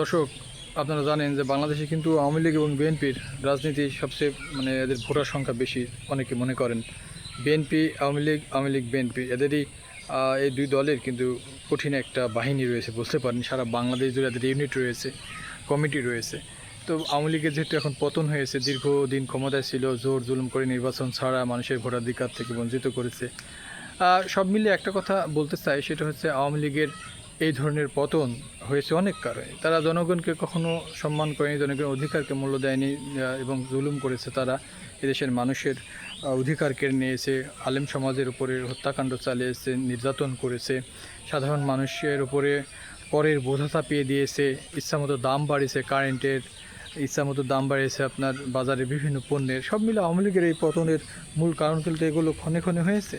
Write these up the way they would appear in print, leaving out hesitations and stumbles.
দর্শক, আপনারা জানেন যে বাংলাদেশে কিন্তু আওয়ামী লীগ এবং বিএনপির রাজনীতি সবচেয়ে এদের ভোটার সংখ্যা বেশি। অনেকে মনে করেন বিএনপি আওয়ামী লীগ বিএনপি এদেরই এই দুই দলের কিন্তু কঠিন একটা বাহিনী রয়েছে বলতে পারেন। সারা বাংলাদেশ জুড়ে এদের ইউনিট রয়েছে, কমিটি রয়েছে। তো আওয়ামী লীগের যেহেতু এখন পতন হয়েছে, দীর্ঘদিন ক্ষমতায় ছিল, জোর জুলুম করে নির্বাচন ছাড়া মানুষের ভোটাধিকার থেকে বঞ্চিত করেছে। সব মিলিয়ে একটা কথা বলতে চাই, সেটা হচ্ছে আওয়ামী লীগের এই ধরনের পতন হয়েছে অনেক কারণে। তারা জনগণকে কখনো সম্মান করেনি, জনগণের অধিকারকে মূল্য দেয়নি এবং জুলুম করেছে। তারা এদেশের মানুষের অধিকার কেড়ে নিয়েছে, আলেম সমাজের উপরে হত্যাকাণ্ড চালিয়েছে, নির্যাতন করেছে, সাধারণ মানুষের উপরে করের বোঝা চাপিয়ে দিয়েছে, ইচ্ছামতো দাম বাড়িয়েছে কারেন্টের, ইচ্ছামতো দাম বাড়িয়েছে আপনার বাজারে বিভিন্ন পণ্যের। সব মিলে আওয়ামী লীগের এই পতনের মূল কারণ কিন্তু এগুলো ক্ষণে ক্ষণে হয়েছে।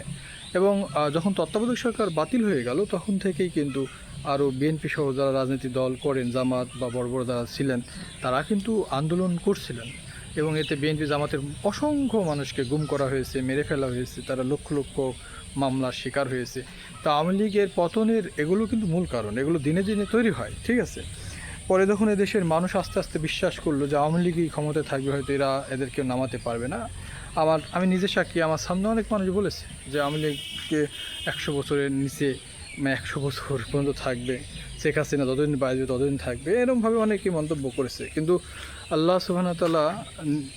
এবং যখন তত্ত্বাবধায়ক সরকার বাতিল হয়ে গেল, তখন থেকেই কিন্তু আরও বিএনপি সহ যারা রাজনৈতিক দল করেন, জামাত বা বড় বড় যারা ছিলেন, তারা কিন্তু আন্দোলন করছিলেন। এবং এতে বিএনপি জামাতের অসংখ্য মানুষকে গুম করা হয়েছে, মেরে ফেলা হয়েছে, তারা লক্ষ লক্ষ মামলার শিকার হয়েছে। তা আওয়ামী লীগের পতনের এগুলো কিন্তু মূল কারণ, এগুলো দিনে দিনে তৈরি হয়, ঠিক আছে। পরে যখন এদেশের মানুষ আস্তে আস্তে বিশ্বাস করলো যে আওয়ামী লীগই ক্ষমতায় থাকবে, হয়তো এদেরকে নামাতে পারবে না। আমি নিজে সাক্ষী, আমার সামনে অনেক মানুষ বলেছে যে আওয়ামী লীগকে 100 বছরের নিচে 100 বছর পর্যন্ত থাকবে, শেখ হাসিনা যতদিন বাঁচবে ততদিন থাকবে, এরকমভাবে অনেকেই মন্তব্য করেছে। কিন্তু আল্লাহ সুবহানাহু ওয়া তাআলা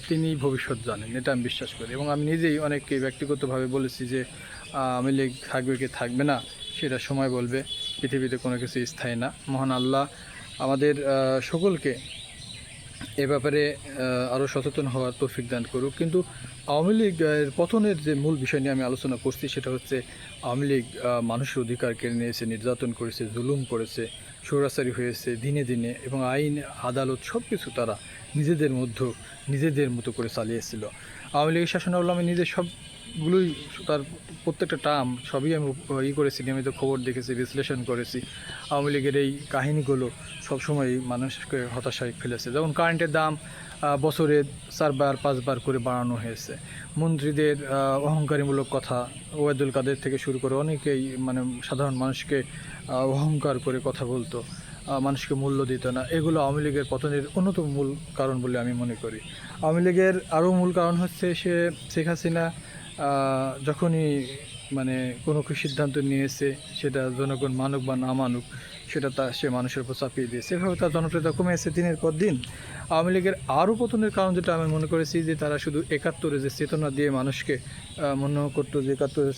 তিনি ভবিষ্যৎ জানেন, এটা আমি বিশ্বাস করি। এবং আমি নিজেই অনেককে ব্যক্তিগতভাবে বলেছি যে আওয়ামী লীগ থাকবে কি থাকবে না সেটা সময় বলবে। পৃথিবীতে কোনো কিছু স্থায়ী না। মহান আল্লাহ আমাদের সকলকে এ ব্যাপারে আরও সচেতন হওয়ার তৌফিক দান করুক। কিন্তু আওয়ামী লীগের পতনের যে মূল বিষয় নিয়ে আমি আলোচনা করছি, সেটা হচ্ছে আওয়ামী লীগ মানুষের অধিকার কেড়ে নিয়েছে, নির্যাতন করেছে, জুলুম করেছে, স্বৈরাচারী হয়েছে দিনে দিনে, এবং আইন আদালত সব কিছু তারা নিজেদের মতো করে চালিয়েছিল। আওয়ামী লীগের শাসনামলে আমি নিজে সবগুলোই, তার প্রত্যেকটা টার্ম সবই আমি করেছি, নিয়মিত খবর দেখেছি, বিশ্লেষণ করেছি। আওয়ামী লীগের এই কাহিনীগুলো সবসময়ই মানুষকে হতাশায় ফেলেছে। যেমন কারেন্টের দাম বছরে 4 বার 5 বার করে বাড়ানো হয়েছে, মন্ত্রীদের অহংকারীমূলক কথা, ওবায়দুল কাদের থেকে শুরু করে অনেকেই সাধারণ মানুষকে অহংকার করে কথা বলতো, মানুষকে মূল্য দিত না। এগুলো আওয়ামী লীগের পতনের অন্যতম মূল কারণ বলে আমি মনে করি। আওয়ামী লীগের আরও মূল কারণ হচ্ছে শেখ হাসিনা যখনই কোনো সিদ্ধান্ত নিয়েছে, সেটা জনগণ মানুক বা না মানুক, সেটা সে মানুষের উপর চাপিয়ে দিয়েছে। এভাবে তার জনপ্রিয়তা কমেছে দিনের পর দিন। আওয়ামী লীগের আরও পতনের কারণ যেটা আমি মনে করেছি, যে তারা শুধু 71-এর যে চেতনা দিয়ে মানুষকে মনে করতো যে 71-এর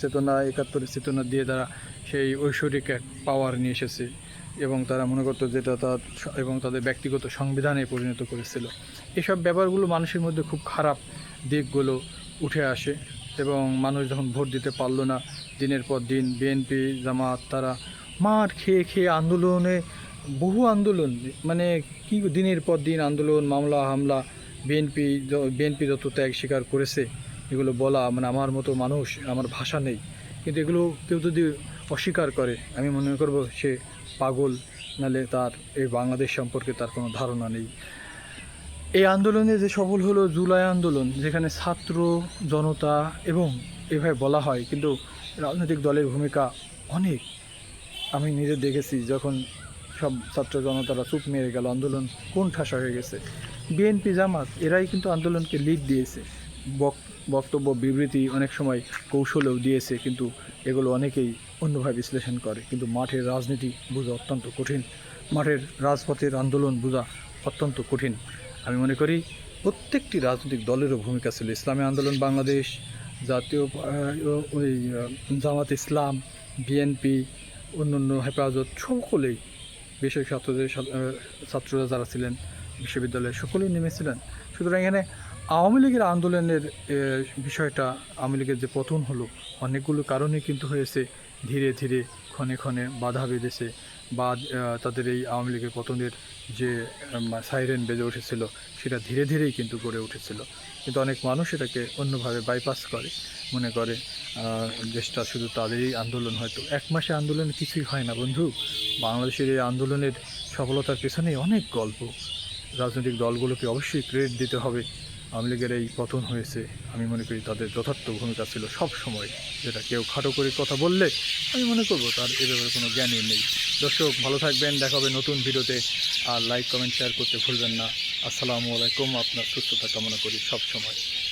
চেতনা দিয়ে তারা সেই ঐশ্বরিক এক পাওয়ার নিয়ে এসেছে, এবং তারা মনে করতো যেটা এবং তাদের ব্যক্তিগত সংবিধানে পরিণত করেছিল। এসব ব্যাপারগুলো মানুষের মধ্যে খুব খারাপ দিকগুলো উঠে আসে, এবং মানুষ যখন ভোট দিতে পারলো না, দিনের পর দিন বিএনপি জামাত তারা মার খেয়ে খেয়ে আন্দোলনে, বহু আন্দোলন, কি দিনের পর দিন আন্দোলন, মামলা হামলা, বিএনপি যত ত্যাগ স্বীকার করেছে, এগুলো বলা আমার মতো মানুষ, আমার ভাষা নেই। কিন্তু এগুলো কেউ যদি অস্বীকার করে, আমি মনে করব সে পাগল, নালে তার এই বাংলাদেশ সম্পর্কে তার কোনো ধারণা নেই। এই আন্দোলনে যে সফল হলো জুলাই আন্দোলন, যেখানে ছাত্র জনতা এবং এভাবে বলা হয়, কিন্তু রাজনৈতিক দলের ভূমিকা অনেক। আমি নিজে দেখেছি যখন সব ছাত্র জনতারা চুপ মেরে গেল, আন্দোলন কোণঠাসা হয়ে গেছে। বিএনপি জামাত এরাই কিন্তু আন্দোলনকে লিড দিয়েছে, বক্তব্য বিবৃতি অনেক সময় কৌশলেও দিয়েছে, কিন্তু এগুলো অনেকেই অন্যভাবে বিশ্লেষণ করে। কিন্তু মাঠের রাজনীতি বোঝা অত্যন্ত কঠিন, মাঠের রাজপথের আন্দোলন বোঝা অত্যন্ত কঠিন। আমি মনে করি প্রত্যেকটি রাজনৈতিক দলেরও ভূমিকা ছিল। ইসলামী আন্দোলন বাংলাদেশ, জাতীয় জামাত ইসলাম, বিএনপি, অন্যান্য হেফাজত, সকলেই, বেসরকারি ছাত্ররা যারা ছিলেন বিশ্ববিদ্যালয়ে, সকলেই নেমেছিলেন। সুতরাং এখানে আওয়ামী লীগের আন্দোলনের বিষয়টা, আওয়ামী লীগের যে পতন হলো, অনেকগুলো কারণে কিন্তু হয়েছে। ধীরে ধীরে ক্ষণে ক্ষণে বাধা বেঁধেছে, বা তাদের এই আওয়ামী লীগের পতনের যে সাইরেন বেজে উঠেছিল, সেটা ধীরে ধীরেই কিন্তু গড়ে উঠেছিল। কিন্তু অনেক মানুষ এটাকে অন্যভাবে বাইপাস করে, মনে করে দেশটা শুধু তাদেরই আন্দোলন। হয়তো 1 মাসে আন্দোলন কিছুই হয় না বন্ধু। বাংলাদেশের এই আন্দোলনের সফলতার পেছনে অনেক গল্প। রাজনৈতিক দলগুলোকে অবশ্যই ক্রেডিট দিতে হবে। আওয়ামী লীগের এই পতন হয়েছে, আমি মনে করি তাদের যথার্থ ভূমিকা ছিল সব সময়, যেটা কেউ খাটো করে কথা বললে আমি মনে করব তার এ ব্যাপারে কোনো জ্ঞানই নেই। দর্শক ভালো থাকবেন, দেখা হবে নতুন ভিডিওতে। আর লাইক কমেন্ট শেয়ার করতে ভুলবেন না। আসসালামু আলাইকুম। আপনার সুস্থতা কামনা করি সব সময়।